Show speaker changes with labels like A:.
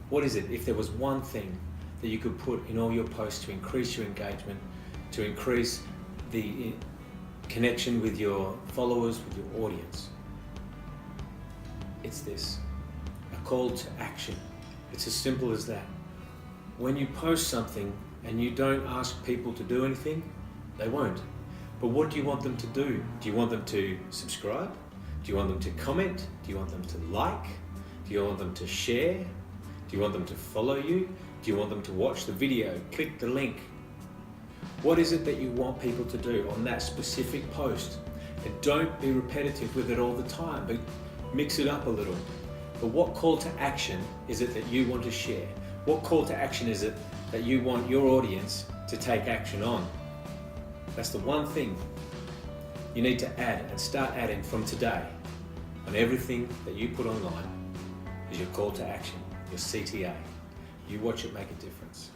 A: What is it? If there was one thing that you could put in all your posts to increase your engagement, to increase the connection with your followers, with your audience, it's this: a call to action. It's as simple as that. When you post something and you don't ask people to do anything, they won't. But what do you want them to do? Do you want them to subscribe? Do you want them to comment? Do you want them to like? Do you want them to share? Do you want them to follow you? Do you want them to watch the video, click the link? What is it that you want people to do on that specific post? And don't be repetitive with it all the time, but mix it up a little. But what call to action is it that you want to share? What call to action is it that you want your audience to take action on? That's the one thing you need to add and start adding from today on everything that you put online is your call to action, your CTA. You watch it make a difference.